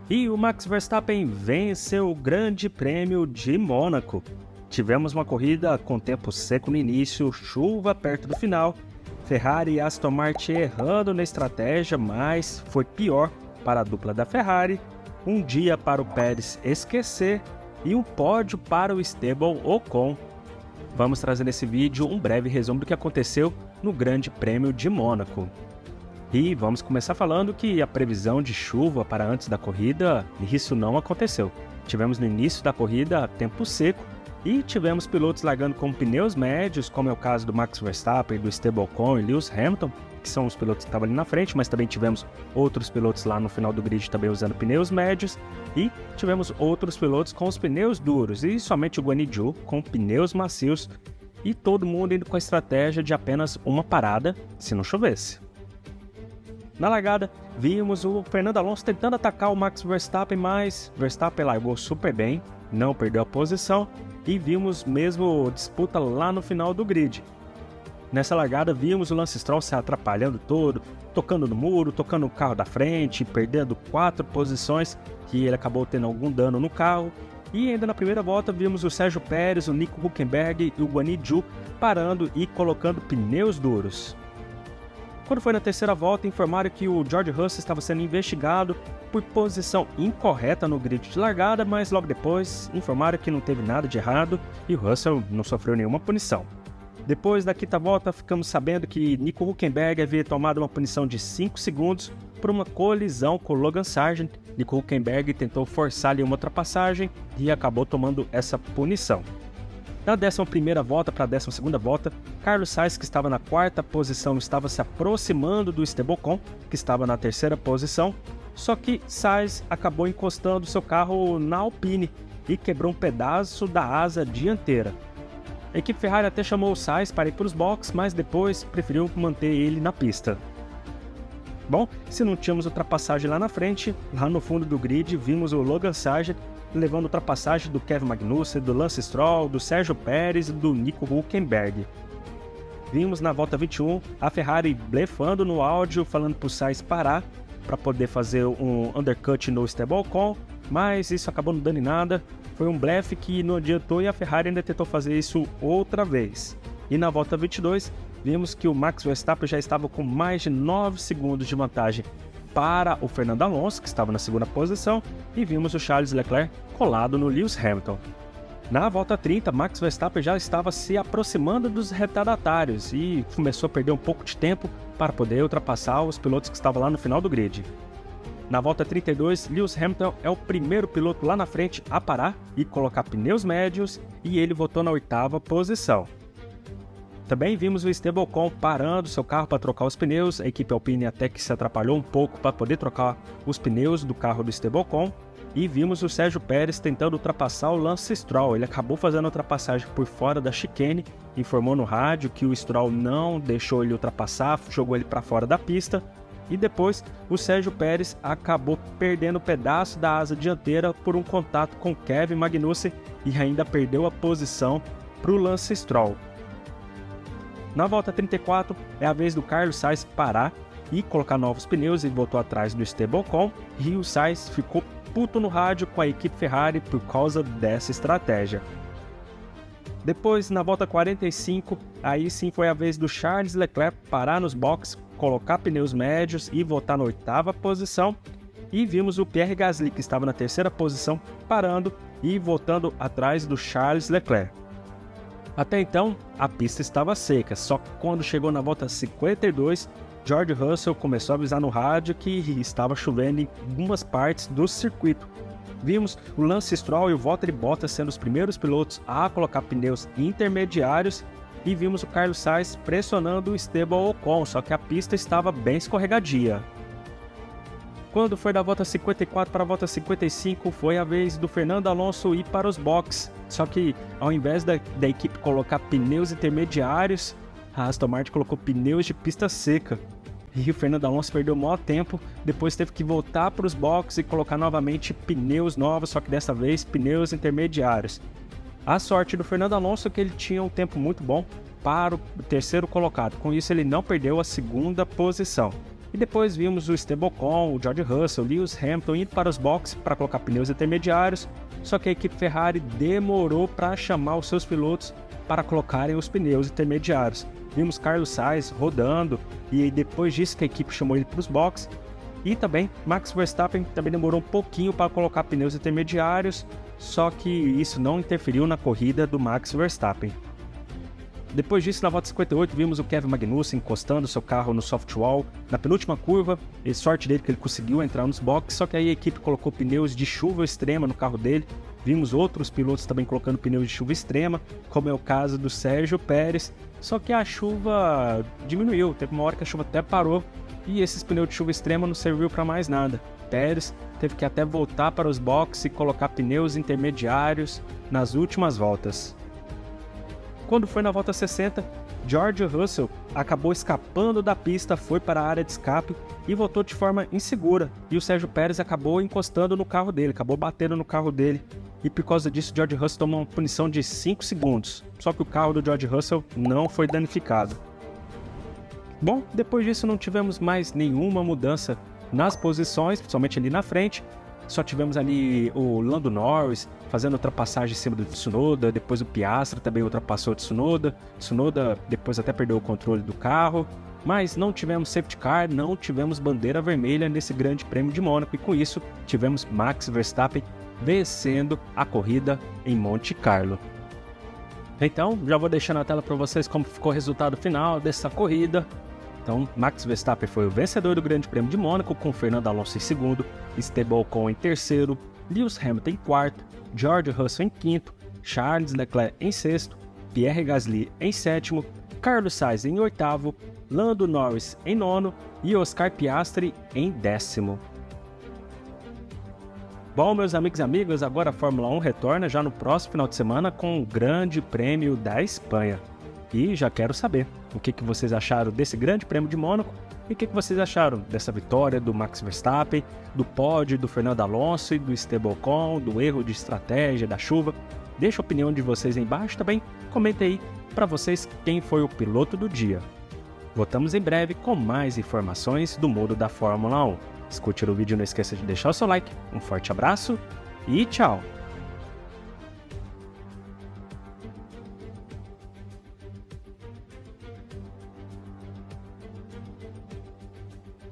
E o Max Verstappen venceu o Grande Prêmio de Mônaco. Tivemos uma corrida com tempo seco no início, chuva perto do final, Ferrari e Aston Martin errando na estratégia, mas foi pior para a dupla da Ferrari, um dia para o Pérez esquecer e um pódio para o Esteban Ocon. Vamos trazer nesse vídeo um breve resumo do que aconteceu no Grande Prêmio de Mônaco. E vamos começar falando que a previsão de chuva para antes da corrida, isso não aconteceu. Tivemos no início da corrida tempo seco e tivemos pilotos largando com pneus médios, como é o caso do Max Verstappen, do Esteban Ocon e Lewis Hamilton, que são os pilotos que estavam ali na frente, mas também tivemos outros pilotos lá no final do grid também usando pneus médios e tivemos outros pilotos com os pneus duros e somente o Guanyu Zhou com pneus macios e todo mundo indo com a estratégia de apenas uma parada se não chovesse. Na largada, vimos o Fernando Alonso tentando atacar o Max Verstappen, mas Verstappen largou super bem, não perdeu a posição e vimos mesmo disputa lá no final do grid. Nessa largada, vimos o Lance Stroll se atrapalhando todo, tocando no muro, tocando o carro da frente, perdendo 4 posições, que ele acabou tendo algum dano no carro. E ainda na primeira volta, vimos o Sérgio Pérez, o Nico Hülkenberg e o Guanyu Zhou parando e colocando pneus duros. Quando foi na terceira volta, informaram que o George Russell estava sendo investigado por posição incorreta no grid de largada, mas logo depois informaram que não teve nada de errado e o Russell não sofreu nenhuma punição. Depois da quinta volta, ficamos sabendo que Nico Hülkenberg havia tomado uma punição de 5 segundos por uma colisão com Logan Sargent. Nico Hülkenberg tentou forçar ali uma ultrapassagem e acabou tomando essa punição. Na 11ª volta para a 12ª volta, Carlos Sainz, que estava na 4ª posição, estava se aproximando do Esteban Ocon, que estava na 3ª posição, só que Sainz acabou encostando seu carro na Alpine e quebrou um pedaço da asa dianteira. A equipe Ferrari até chamou o Sainz para ir para os boxes, mas depois preferiu manter ele na pista. Bom, se não tínhamos ultrapassagem lá na frente, lá no fundo do grid vimos o Logan Sargent levando ultrapassagem do Kevin Magnussen, do Lance Stroll, do Sérgio Pérez e do Nico Hülkenberg. Vimos na volta 21 a Ferrari blefando no áudio, falando para o Sainz parar para poder fazer um undercut no Esteban Ocon, mas isso acabou não dando em nada. Foi um blefe que não adiantou e a Ferrari ainda tentou fazer isso outra vez. E na volta 22, vimos que o Max Verstappen já estava com mais de 9 segundos de vantagem para o Fernando Alonso, que estava na 2ª posição, e vimos o Charles Leclerc colado no Lewis Hamilton. Na volta 30, Max Verstappen já estava se aproximando dos retardatários e começou a perder um pouco de tempo para poder ultrapassar os pilotos que estavam lá no final do grid. Na volta 32, Lewis Hamilton é o primeiro piloto lá na frente a parar e colocar pneus médios e ele voltou na 8ª posição. Também vimos o Esteban Ocon parando seu carro para trocar os pneus, a equipe Alpine até que se atrapalhou um pouco para poder trocar os pneus do carro do Esteban Ocon. E vimos o Sérgio Pérez tentando ultrapassar o Lance Stroll, ele acabou fazendo a ultrapassagem por fora da chicane, informou no rádio que o Stroll não deixou ele ultrapassar, jogou ele para fora da pista. E depois o Sérgio Pérez acabou perdendo um pedaço da asa dianteira por um contato com Kevin Magnussen e ainda perdeu a posição para o Lance Stroll. Na volta 34 é a vez do Carlos Sainz parar e colocar novos pneus e voltou atrás do Esteban Ocon e o Sainz ficou puto no rádio com a equipe Ferrari por causa dessa estratégia. Depois, na volta 45, aí sim foi a vez do Charles Leclerc parar nos boxes, colocar pneus médios e voltar na 8ª posição. E vimos o Pierre Gasly, que estava na 3ª posição, parando e voltando atrás do Charles Leclerc. Até então, a pista estava seca, só que quando chegou na volta 52, George Russell começou a avisar no rádio que estava chovendo em algumas partes do circuito. Vimos o Lance Stroll e o Valtteri Bottas sendo os primeiros pilotos a colocar pneus intermediários e vimos o Carlos Sainz pressionando o Esteban Ocon, só que a pista estava bem escorregadia. Quando foi da volta 54 para a volta 55, foi a vez do Fernando Alonso ir para os boxes. Só que ao invés da equipe colocar pneus intermediários, a Aston Martin colocou pneus de pista seca. E o Fernando Alonso perdeu o maior tempo, depois teve que voltar para os boxes e colocar novamente pneus novos, só que dessa vez pneus intermediários. A sorte do Fernando Alonso é que ele tinha um tempo muito bom para o terceiro colocado, com isso ele não perdeu a 2ª posição. E depois vimos o Esteban Ocon, o George Russell, Lewis Hamilton indo para os boxes para colocar pneus intermediários, só que a equipe Ferrari demorou para chamar os seus pilotos para colocarem os pneus intermediários. Vimos Carlos Sainz rodando e depois disso que a equipe chamou ele para os boxes. E também Max Verstappen também demorou um pouquinho para colocar pneus intermediários, só que isso não interferiu na corrida do Max Verstappen. Depois disso, na volta 58, vimos o Kevin Magnussen encostando seu carro no softwall na penúltima curva, e sorte dele que ele conseguiu entrar nos boxes, só que aí a equipe colocou pneus de chuva extrema no carro dele. Vimos outros pilotos também colocando pneus de chuva extrema, como é o caso do Sérgio Pérez, só que a chuva diminuiu, teve uma hora que a chuva até parou, e esses pneus de chuva extrema não serviu para mais nada. Pérez teve que até voltar para os boxes e colocar pneus intermediários nas últimas voltas. Quando foi na volta 60, George Russell acabou escapando da pista, foi para a área de escape e voltou de forma insegura. E o Sérgio Pérez acabou encostando no carro dele, acabou batendo no carro dele. E por causa disso, George Russell tomou uma punição de 5 segundos. Só que o carro do George Russell não foi danificado. Bom, depois disso não tivemos mais nenhuma mudança nas posições, principalmente ali na frente. Só tivemos ali o Lando Norris fazendo ultrapassagem em cima do Tsunoda, depois o Piastri também ultrapassou o Tsunoda. Tsunoda depois até perdeu o controle do carro, mas não tivemos safety car, não tivemos bandeira vermelha nesse grande prêmio de Mônaco e com isso tivemos Max Verstappen vencendo a corrida em Monte Carlo. Então, já vou deixar na tela para vocês como ficou o resultado final dessa corrida. Então, Max Verstappen foi o vencedor do Grande Prêmio de Mônaco, com Fernando Alonso em segundo, Esteban Ocon em terceiro, Lewis Hamilton em quarto, George Russell em quinto, Charles Leclerc em sexto, Pierre Gasly em sétimo, Carlos Sainz em oitavo, Lando Norris em nono e Oscar Piastri em décimo. Bom, meus amigos e amigas, agora a Fórmula 1 retorna já no próximo final de semana com o Grande Prêmio da Espanha. E já quero saber o que vocês acharam desse Grande Prêmio de Mônaco e o que vocês acharam dessa vitória do Max Verstappen, do pódio do Fernando Alonso e do Esteban Ocon, do erro de estratégia, da chuva. Deixa a opinião de vocês aí embaixo também, comenta aí para vocês quem foi o piloto do dia. Voltamos em breve com mais informações do mundo da Fórmula 1. Se curtiu o vídeo, não esqueça de deixar o seu like, um forte abraço e tchau!